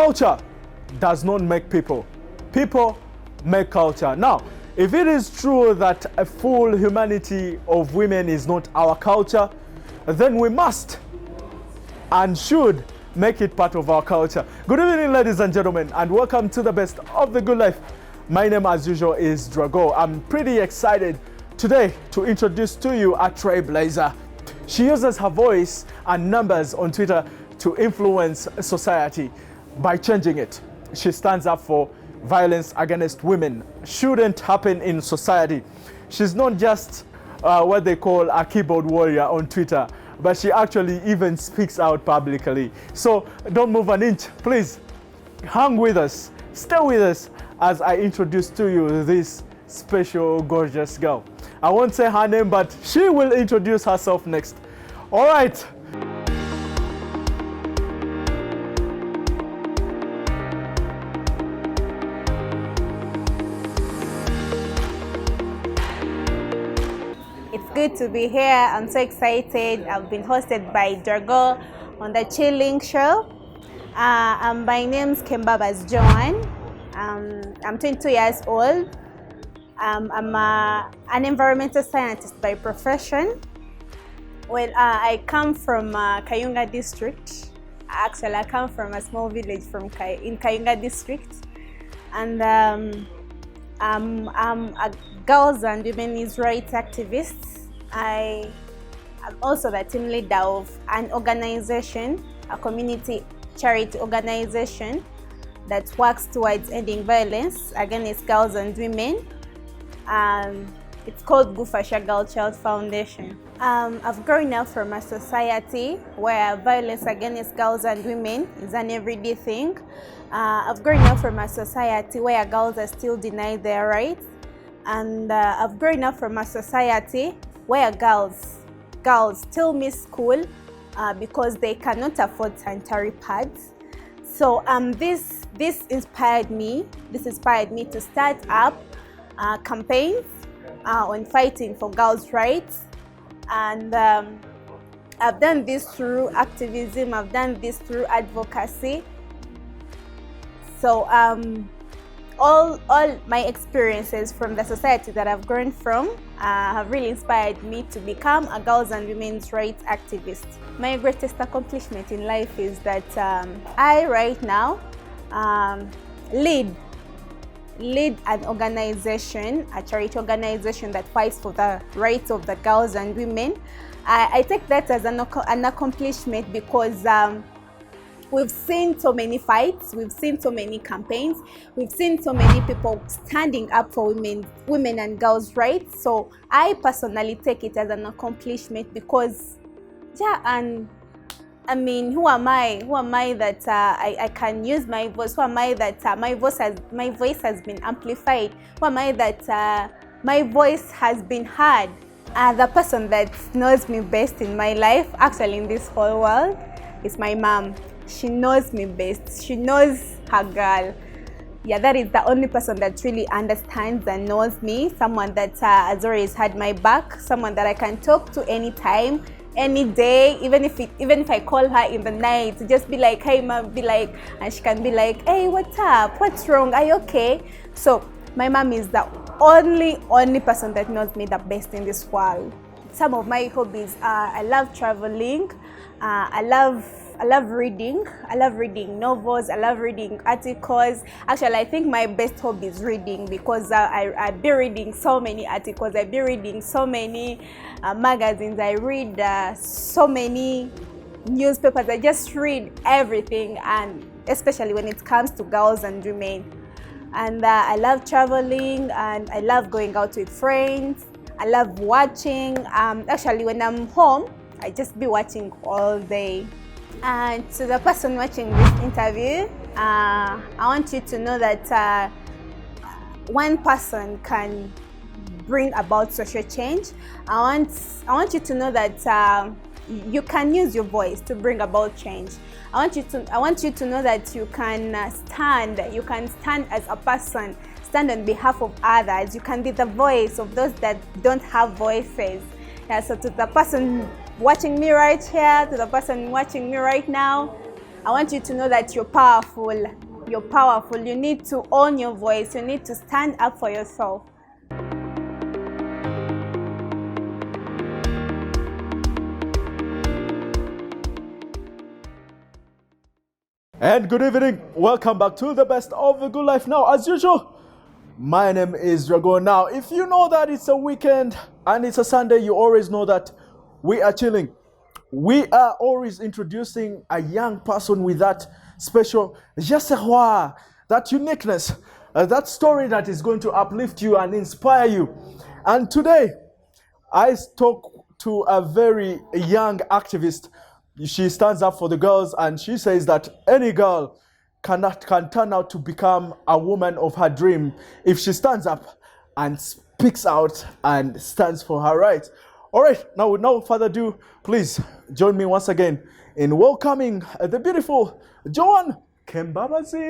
culture does not make people. People make culture. Now, if it is true that a full humanity of women is not our culture, then we must and should make it part of our culture. Good evening, ladies and gentlemen, and welcome to the best of the good life. My name, as usual, is Drago. I'm pretty excited today to introduce to you a trailblazer. She uses her voice and numbers on Twitter to influence society by changing it. She stands up for violence against women. Shouldn't happen in society. She's not just what they call a keyboard warrior on Twitter, but she actually even speaks out publicly. So don't move an inch, please. Hang with us, stay with us as I introduce to you this special, gorgeous girl. I won't say her name, but she will introduce herself next. All right. It's good to be here. I'm so excited. I've been hosted by Drago on the Chilling Show. My name's kembabazi Joan. I'm 22 years old. I'm an environmental scientist by profession. Well, I come from Kayunga district. Actually, I come from a small village in Kayunga district. And I'm a girls and women's rights activist. I am also the team leader of an organization, a community charity organization that works towards ending violence against girls and women. It's called GUFASHA Girl Child Foundation. I've grown up from a society where violence against girls and women is an everyday thing. I've grown up from a society where girls are still denied their rights. And I've grown up from a society where girls still miss school because they cannot afford sanitary pads. So this inspired me to start up campaigns on fighting for girls' rights. And I've done this through activism, I've done this through advocacy. So all my experiences from the society that I've grown from have really inspired me to become a girls and women's rights activist. My greatest accomplishment in life is that I right now lead an organization, a charity organization that fights for the rights of the girls and women. I take that as an accomplishment because we've seen so many fights, we've seen so many campaigns, we've seen so many people standing up for women and girls' rights. So I personally take it as an accomplishment because, and I mean, who am I? Who am I that I can use my voice? Who am I that my voice has been amplified? Who am I that my voice has been heard? The person that knows me best in my life, actually in this whole world, is my mom. She knows me best. She knows her girl. Yeah, that is the only person that really understands and knows me. Someone that has always had my back. Someone that I can talk to anytime, any day. Even if I call her in the night, just be like, "Hey, mom," and she can be like, "Hey, what's up? What's wrong? Are you okay?" So my mom is the only person that knows me the best in this world. Some of my hobbies are I love traveling. I love reading. I love reading novels. I love reading articles. Actually, I think my best hobby is reading because I've been reading so many articles. I've been reading so many magazines. I read so many newspapers. I just read everything, and especially when it comes to girls and women. And I love traveling, and I love going out with friends. I love watching. Actually, when I'm home, I just be watching all day. And to the person watching this interview, I want you to know that one person can bring about social change. I want you to know that you can use your voice to bring about change. I want you to know that you can stand as a person, stand on behalf of others. You can be the voice of those that don't have voices. Yeah, so to the person watching me right here, to the person watching me right now, I want you to know that you're powerful. You're powerful. You need to own your voice. You need to stand up for yourself. And good evening. Welcome back to the best of the good life. Now, as usual, my name is Dragon. Now, if you know that it's a weekend and it's a Sunday, you always know that we are chilling. We are always introducing a young person with that special je sais quoi, that uniqueness, that story that is going to uplift you and inspire you. And today, I talk to a very young activist. She stands up for the girls, and she says that any girl can turn out to become a woman of her dream if she stands up and speaks out and stands for her rights. All right, now with no further ado, please join me once again in welcoming the beautiful Joan Kembabazi.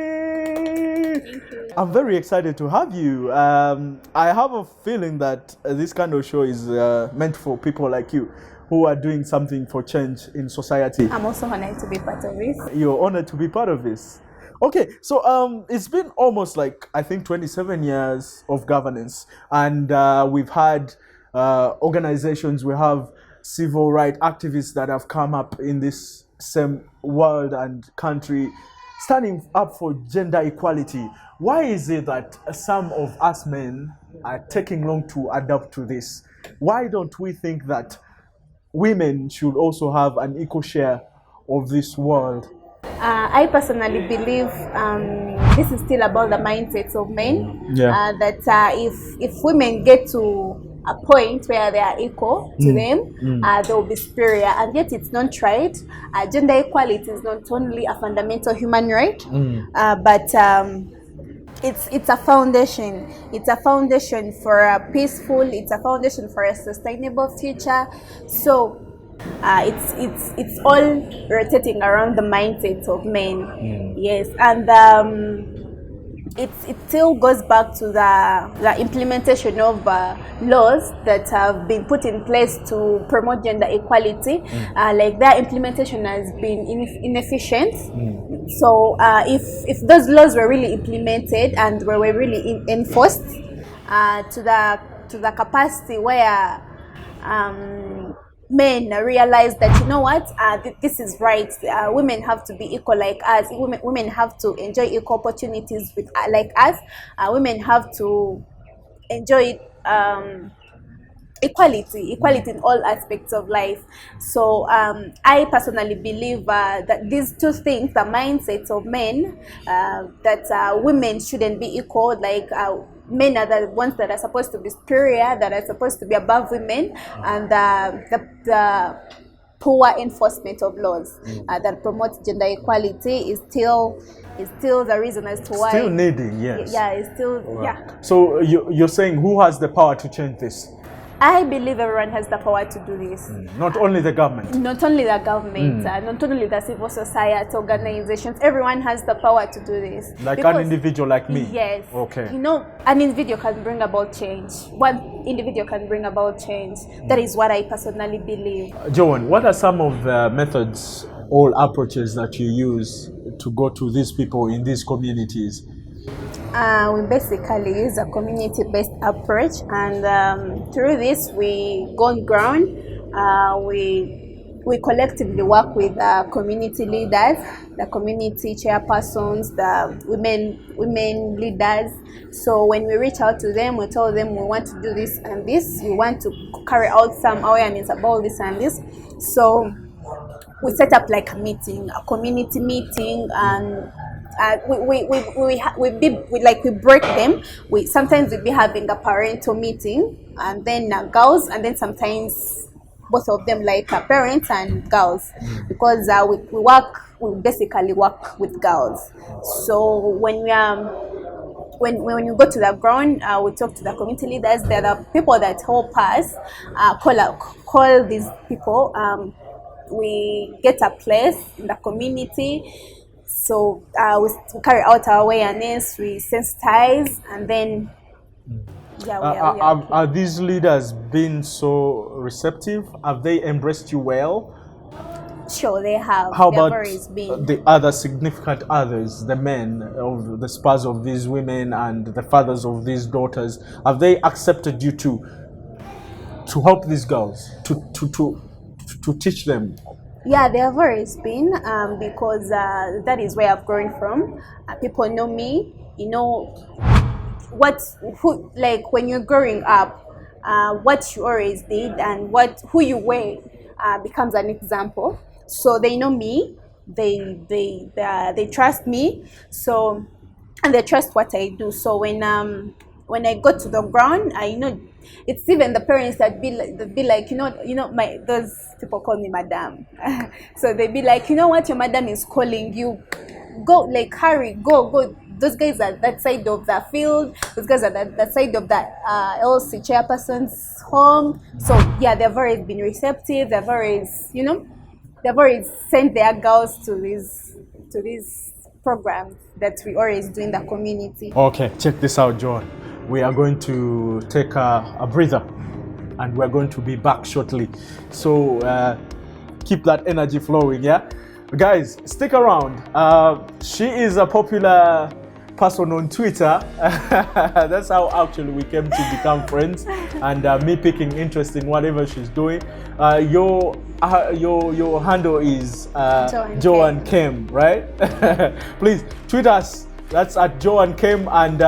I'm very excited to have you. I have a feeling that this kind of show is meant for people like you who are doing something for change in society. I'm also honored to be part of this. You're honored to be part of this. Okay, so it's been almost like, I think, 27 years of governance, and we've had organizations, we have civil rights activists that have come up in this same world and country standing up for gender equality. Why is it that some of us men are taking long to adapt to this? Why don't we think that women should also have an equal share of this world? I personally believe this is still about the mindsets of men. Yeah. That if women get to a point where they are equal to them, they will be superior. And yet it's not right. Gender equality is not only a fundamental human right, but it's a foundation. It's a foundation for a peaceful. It's a foundation for a sustainable future. So it's all rotating around the mindsets of men. Yes, and it still goes back to the implementation of laws that have been put in place to promote gender equality. Like their implementation has been inefficient. So if those laws were really implemented and were really enforced to the capacity where men realize that, you know what, this is right, women have to be equal like us, women have to enjoy equal opportunities with like us, women have to enjoy equality in all aspects of life. So I personally believe that these two things, the mindsets of men, that women shouldn't be equal, like men are the ones that are supposed to be superior, that are supposed to be above women, and the poor enforcement of laws that promote gender equality is still the reason as to why. Still needing, yes. Yeah, it's still, Right. yeah. So you're saying who has the power to change this? I believe everyone has the power to do this. Not only the government. Not only the government, not only the civil society organizations, everyone has the power to do this. Like an individual like me? Yes. Okay. You know, an individual can bring about change. One individual can bring about change. That is what I personally believe. Joan, what are some of the methods or approaches that you use to go to these people in these communities? We basically use a community-based approach, and through this we go on ground. We collectively work with community leaders, the community chairpersons, the women leaders. So when we reach out to them, we tell them we want to do this and this. We want to carry out some awareness about this and this. So we set up like a meeting, a community meeting, and we break them. Sometimes we be having a parental meeting, and then girls, and then sometimes both of them, like parents and girls, because we basically work with girls. So when when you go to the ground, we talk to the community leaders. There are people that help us call these people. We get a place in the community. So we carry out our awareness, we sensitize, and then are these leaders been so receptive? Have they embraced you well? Sure, they have. How There have about always been. the other significant others, the men of the spouse of these women and the fathers of these daughters? Have they accepted you to help these girls, to teach them? Yeah, there have always been, because that is where I've grown from. People know me, you know, like when you're growing up, what you always did and who you were becomes an example. So they know me, they trust me, so, and they trust what I do. So when I go to the ground, I know it's even the parents that be like, my those people call me madam. So they be like, you know what, your madam is calling you, go, like, hurry, go. Those guys are that side of the field, those guys are that side of the LC chairperson's home. So yeah, they've always been receptive. They've always sent their girls to these programs that we always do in the community. Okay, check this out, Joan. We are going to take a breather, and we're going to be back shortly. So keep that energy flowing, yeah? Guys, stick around. She is a popular person on Twitter. That's how actually we came to become friends, and me picking interest in whatever she's doing. Your handle is Joan Kem, right? Please tweet us. That's at Joan Kem, and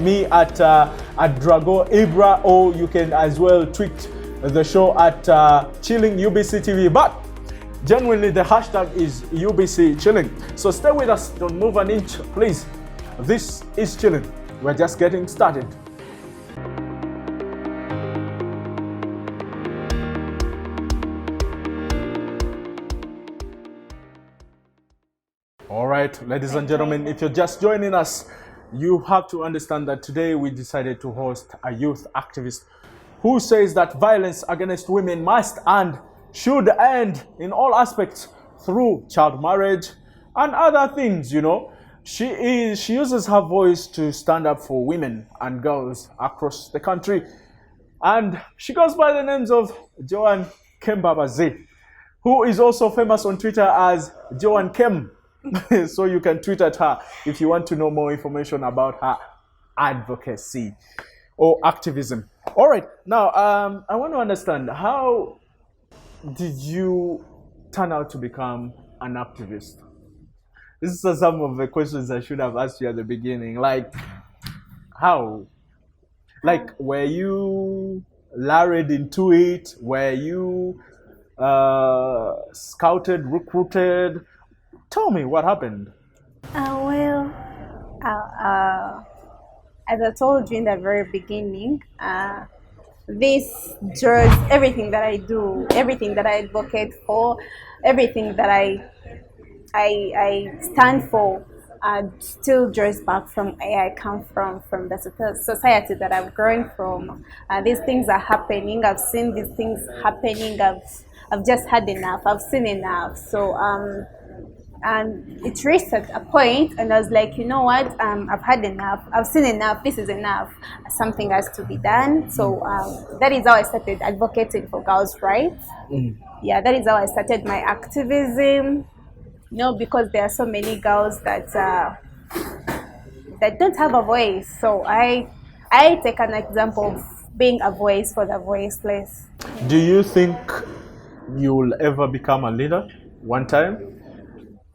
me at Drago Ibra, or you can as well tweet the show at Chilling UBC TV. But genuinely, the hashtag is UBC Chilling. So stay with us, don't move an inch, please. This is Chilling. We're just getting started. All right, ladies and gentlemen, if you're just joining us, you have to understand that today we decided to host a youth activist who says that violence against women must and should end in all aspects through child marriage and other things, you know. She uses her voice to stand up for women and girls across the country. And she goes by the names of Joan Kembabazi, who is also famous on Twitter as Joan Kem. So you can tweet at her if you want to know more information about her advocacy or activism. All right, now I want to understand, how did you turn out to become an activist? These are some of the questions I should have asked you at the beginning. Like, how? Like, were you lured into it? Were you scouted, recruited? Tell me what happened. As I told you in the very beginning, this draws everything that I do, everything that I advocate for, everything that I stand for, still draws back from where I come from the society that I've grown from. These things are happening. I've seen these things happening. I've just had enough. I've seen enough. So and it reached at a point, and I was like, you know what? I've had enough. I've seen enough. This is enough. Something has to be done. So that is how I started advocating for girls' rights. Yeah, that is how I started my activism. You know, because there are so many girls that don't have a voice. So I take an example of being a voice for the voiceless. Do you think you'll ever become a leader one time?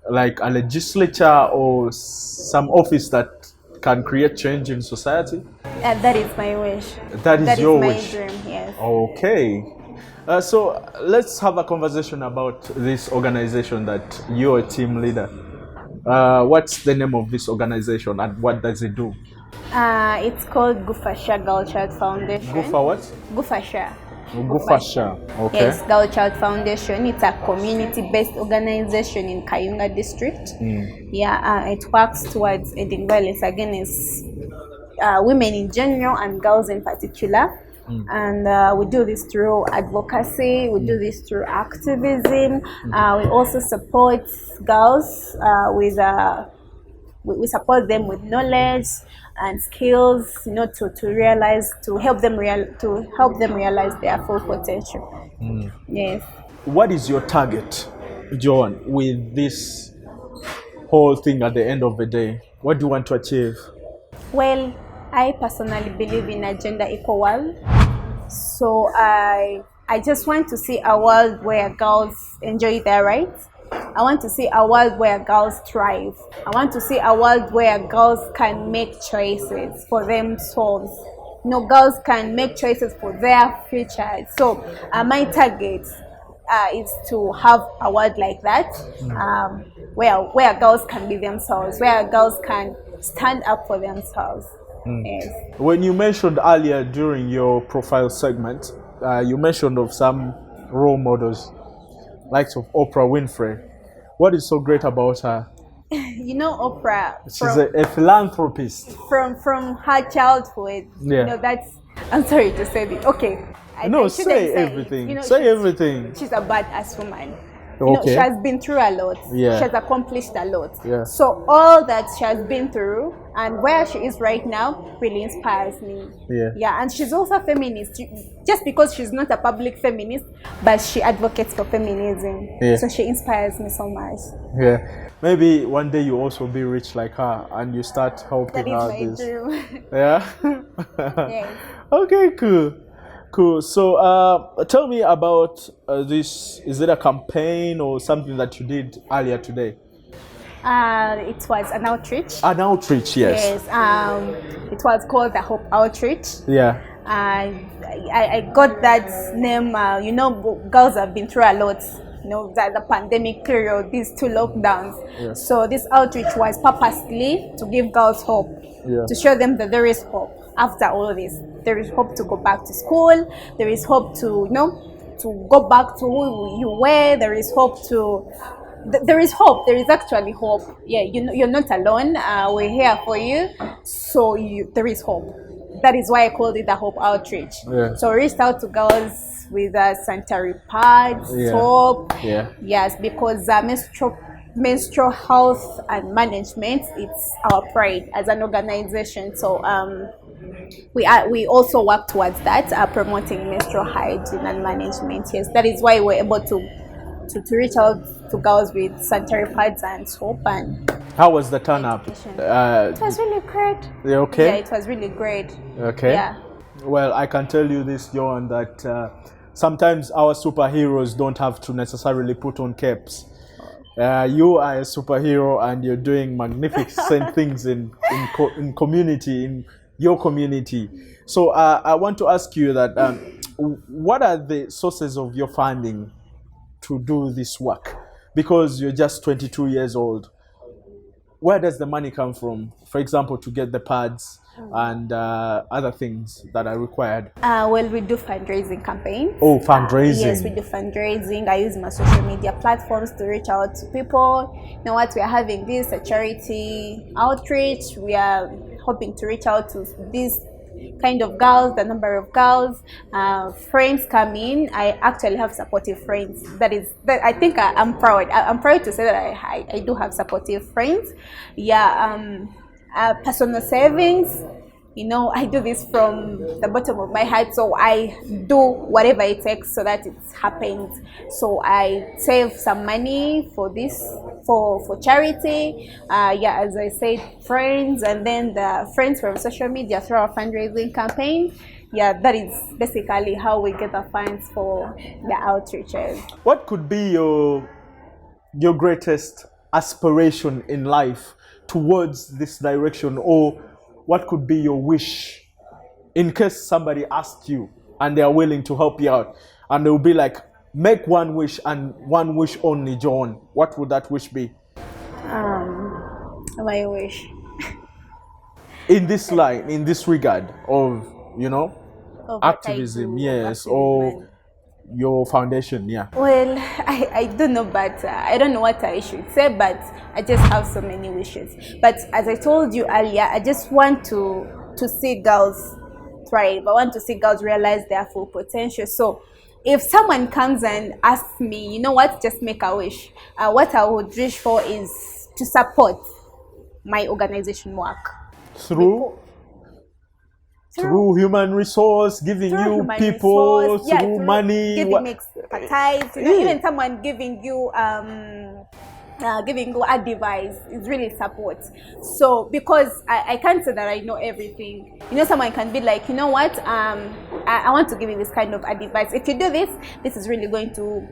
Like a legislature or some office that can create change in society? That is my wish. That is your wish? That is my dream, yes. Okay. So let's have a conversation about this organization that you're a team leader. What's the name of this organization and what does it do? It's called GUFASHA, Girl Child Foundation. GUFA what? GUFASHA. GUFASHA, okay. Yes, Girl Child Foundation. It's a community-based organization in Kayunga district. Yeah, it works towards ending violence against women in general and girls in particular. And we do this through advocacy, we do this through activism. We also support girls we support them with knowledge and skills, you know, to help them realize their full potential. Yes. What is your target Joan, with this whole thing at the end of the day, what do you want to achieve? Well, I personally believe in a gender equal world. So I just want to see a world where girls enjoy their rights. I want to see a world where girls thrive. I want to see a world where girls can make choices for themselves. You know, girls can make choices for their future. So my target is to have a world like that, where girls can be themselves, where girls can stand up for themselves. Yes. When you mentioned earlier during your profile segment, you mentioned of some role models, likes of Oprah Winfrey. What is so great about her? You know, Oprah. She's a philanthropist. From her childhood. Yeah. You know, that's. I'm sorry to say this. Okay. No, I say shouldn't it. everything. You know, say everything. She's a badass woman. You know, Okay. she has been through a lot. Yeah. She has accomplished a lot. Yeah. So all that she has been through and where she is right now really inspires me. Yeah. Yeah, and she's also a feminist. Just because she's not a public feminist, but she advocates for feminism. Yeah. So she inspires me so much. Yeah. Maybe one day you also be rich like her and you start helping That is her. my dream. Yeah. Yes. Okay, cool. So tell me about this. Is it a campaign or something that you did earlier today? It was an outreach. An outreach, yes. Yes. It was called the Hope Outreach. Yeah. I got that name. You know, girls have been through a lot. You know, the pandemic period, these two lockdowns. Yeah. So this outreach was purposely to give girls hope, Yeah. to show them that there is hope after all of this. There is hope to go back to school. There is hope to, you know, to go back to who you were. There is hope to. There is hope. There is actually hope. Yeah, you know, you're not alone. We're here for you. So there is hope. That is why I called it the Hope Outreach. Yeah. So I reached out to girls with sanitary pads, Yeah. soap. Yeah. Yes, because menstrual health and management, it's our pride as an organization. So we also work towards that, promoting menstrual hygiene and management. Yes, that is why we're able to reach out to girls with sanitary pads and soap. And How was the turn up? it was really great. Yeah, okay. Yeah, it was really great. Okay. Yeah. Well, I can tell you this, Joan, that sometimes our superheroes don't have to necessarily put on capes. You are a superhero and you're doing magnificent things in community, in your community. So I want to ask you that what are the sources of your funding to do this work? Because you're just 22 years old. Where does the money come from, for example, to get the pads and other things that are required? Well, we do fundraising campaigns. Oh, fundraising. Yes, we do fundraising. I use my social media platforms to reach out to people. You know what? We are having this, a charity outreach. We are hoping to reach out to these kind of girls, the number of girls. Friends come in. I actually have supportive friends. That I think I'm proud. I'm proud to say that I do have supportive friends. Yeah. Personal savings. You know, I do this from the bottom of my heart, so I do whatever it takes so that it happens. So I save some money for this, for charity. Yeah, as I said, friends, and then the friends from social media through our fundraising campaign. Yeah, that is basically how we get the funds for the outreaches. What could be your greatest aspiration in life towards this direction, or what could be your wish in case somebody asks you and they are willing to help you out and they will be like, make one wish and one wish only, Joan? What would that wish be? My wish. In this line, in this regard of, you know, Of what activism, I do, yes, activism. or your foundation, yeah. Well, I don't know, but I don't know what I should say, but I just have so many wishes. But as I told you earlier, I just want to see girls thrive. I want to see girls realize their full potential. So if someone comes and asks me, you know what, just make a wish. What I would wish for is to support my organization work. Through human resource, giving Through you human people, resource, yeah, through money. giving sympathize. You know, even someone giving you advice is really support. So because I can't say that I know everything. You know, someone can be like, you know what, I want to give you this kind of advice. If you do this, this is really going to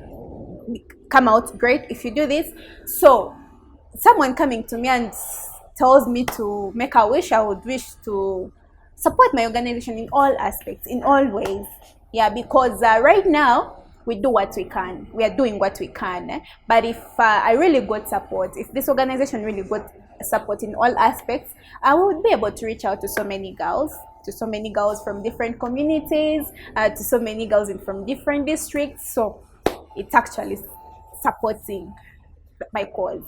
come out great. If you do this, so someone coming to me and tells me to make a wish, I would wish to support my organization in all aspects, in all ways. Yeah, because right now we do what we can. We are doing what we can. But if I really got support, if this organization really got support in all aspects, I would be able to reach out to so many girls, from different communities, to so many girls from different districts. So it's actually supporting my cause.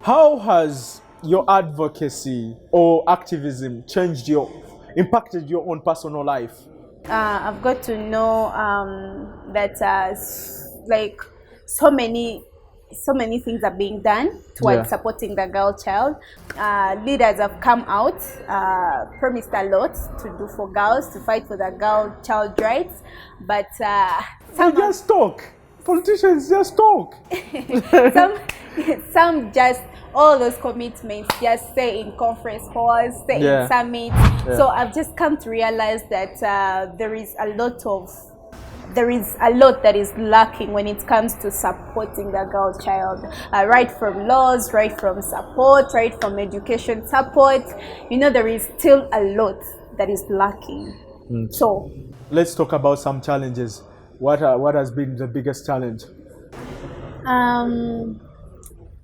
How has your advocacy or activism impacted your own personal life? I've got to know that like so many things are being done towards supporting the girl child. Leaders have come out, promised a lot to do for girls, to fight for the girl child rights, but some just talk. Politicians just talk. some just, all those commitments just stay in conference halls, stay in summits. So I've just come to realize that there is a lot that is lacking when it comes to supporting the girl child, right from laws, right from support, right from education support. You know, there is still a lot that is lacking. So let's talk about some challenges. What has been the biggest challenge?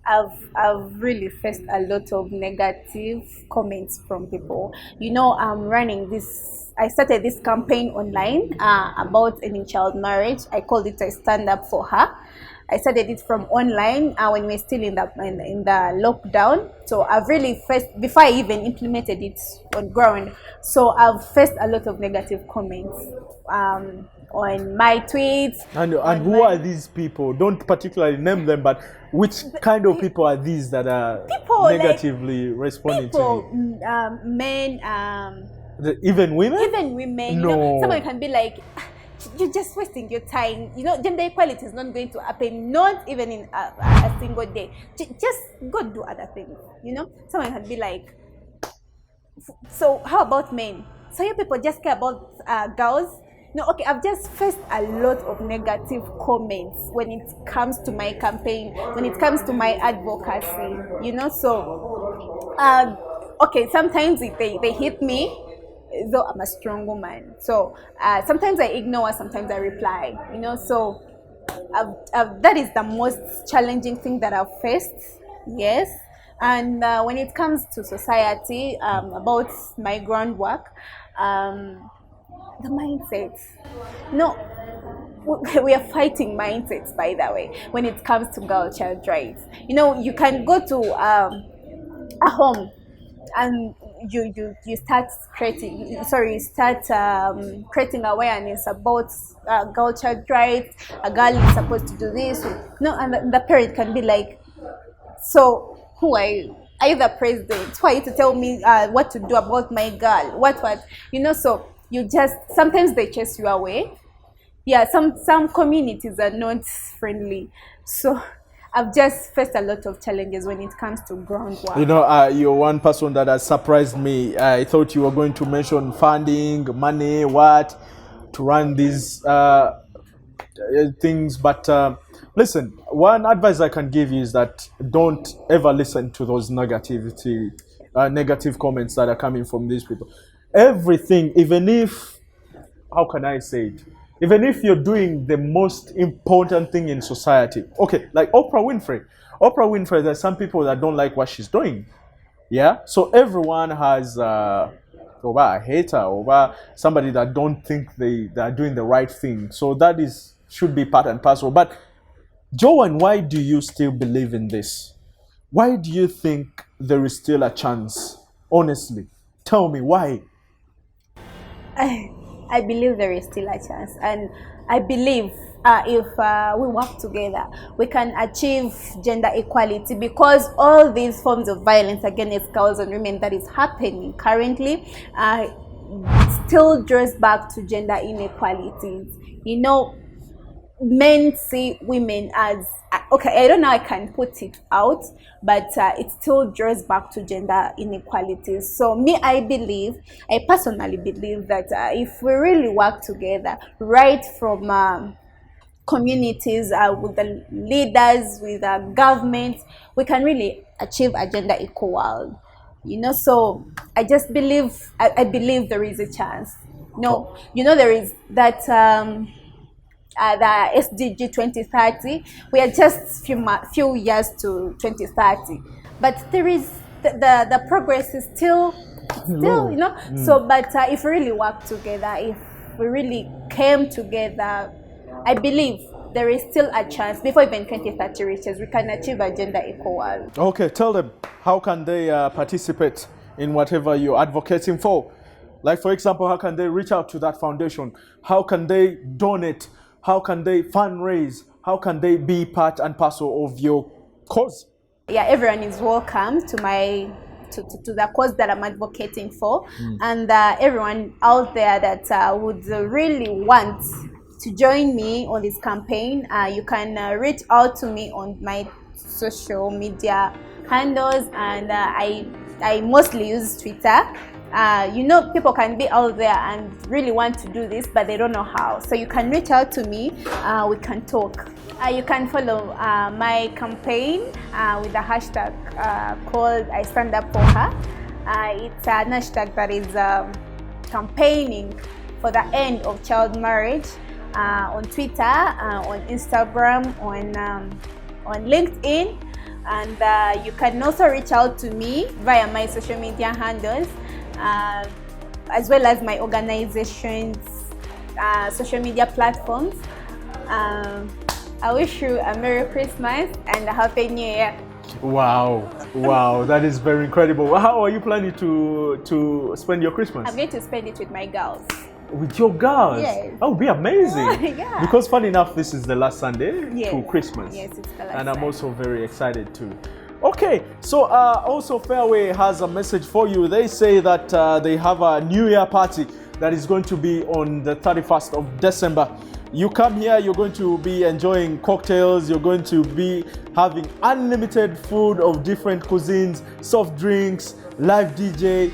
I've really faced a lot of negative comments from people. You know, I started this campaign online about ending child marriage. I called it a stand up for her. I started it from online when we were still in the lockdown. So I've really faced, before I even implemented it on ground, so I've faced a lot of negative comments on my tweets. And who are these people? Don't particularly name them, but which kind of people are these that are negatively responding to you? Men, even women? Even women. No. You know, someone can be like, you're just wasting your time. You know, gender equality is not going to happen, not even in a single day. Just go do other things. You know, someone can be like, so how about men? So you people just care about girls? No, okay, I've just faced a lot of negative comments when it comes to my campaign, when it comes to my advocacy, you know. So, okay, sometimes they hit me, though I'm a strong woman. So, sometimes I ignore, sometimes I reply, you know. So, that is the most challenging thing that I've faced, yes. And when it comes to society, about my groundwork, the mindsets. No, we are fighting mindsets, by the way, when it comes to girl child rights. You know, you can go to a home and you start creating awareness about girl child rights. A girl is supposed to do this. No, and the parent can be like, so who are you? Are you the president? Who are you to tell me what to do about my girl? What? You know, so you just, sometimes they chase you away. Yeah, some communities are not friendly. So I've just faced a lot of challenges when it comes to groundwork. You know, you're one person that has surprised me. I thought you were going to mention funding, money, to run these things. But listen, one advice I can give you is that don't ever listen to those negative comments that are coming from these people. Everything, even if, how can I say it? Even if you're doing the most important thing in society. Okay, like Oprah Winfrey, there's some people that don't like what she's doing. Yeah? So everyone has over a hater, over somebody that don't think they are doing the right thing. So that should be part and parcel. But Joan, why do you still believe in this? Why do you think there is still a chance? Honestly, tell me why. I believe there is still a chance, and I believe if we work together, we can achieve gender equality, because all these forms of violence against girls and women that is happening currently still draws back to gender inequalities. You know, men see women as, okay, I don't know how I can put it out, but it still draws back to gender inequalities. So I personally believe that if we really work together, right from communities, with the leaders, with the government, we can really achieve a gender equal world. So I just believe, I believe there is a chance. No, there is that the SDG 2030. We are just few years to 2030, but there is the progress is still, So, but if we really work together, if we really came together, I believe there is still a chance before even 2030 reaches, we can achieve a gender equal world. Okay, tell them, how can they participate in whatever you're advocating for? Like, for example, how can they reach out to that foundation? How can they donate? How can they fundraise? How can they be part and parcel of your cause? Yeah, everyone is welcome to to the cause that I'm advocating for. And everyone out there that would really want to join me on this campaign, you can reach out to me on my social media handles, and I mostly use Twitter. People can be out there and really want to do this, but they don't know how. So you can reach out to me, we can talk. You can follow my campaign with the hashtag called I Stand Up For Her. It's an hashtag that is campaigning for the end of child marriage, on Twitter, on Instagram, on LinkedIn. And you can also reach out to me via my social media handles, as well as my organization's social media platforms. I wish you a Merry Christmas and a Happy New Year. Wow, that is very incredible. How are you planning to spend your Christmas? I'm going to spend it with my girls. With your girls? Yes. That would be amazing. Yeah. Because funny enough, this is the last Sunday to Christmas. Yes, it's the last And I'm Sunday. also very excited too. Okay, so also Fairway has a message for you. They say that they have a New Year party that is going to be on the 31st of December. You come here, you're going to be enjoying cocktails, you're going to be having unlimited food of different cuisines, soft drinks, live DJ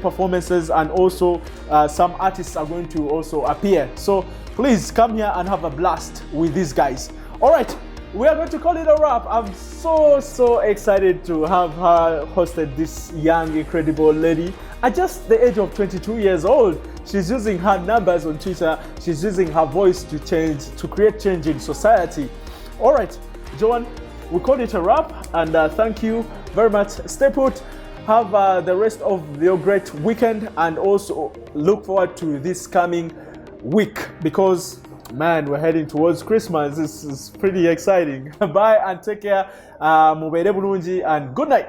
performances, and also some artists are going to also appear. So please come here and have a blast with these guys. All right, we are going to call it a wrap. I'm so excited to have her hosted this young, incredible lady at just the age of 22 years old. She's using her numbers on Twitter. She's using her voice to create change in society. All right, Joan, we call it a wrap, and thank you very much. Stay put. Have the rest of your great weekend, and also look forward to this coming week, because man, we're heading towards Christmas. This is pretty exciting. Bye and take care. Mubere bulungi and good night.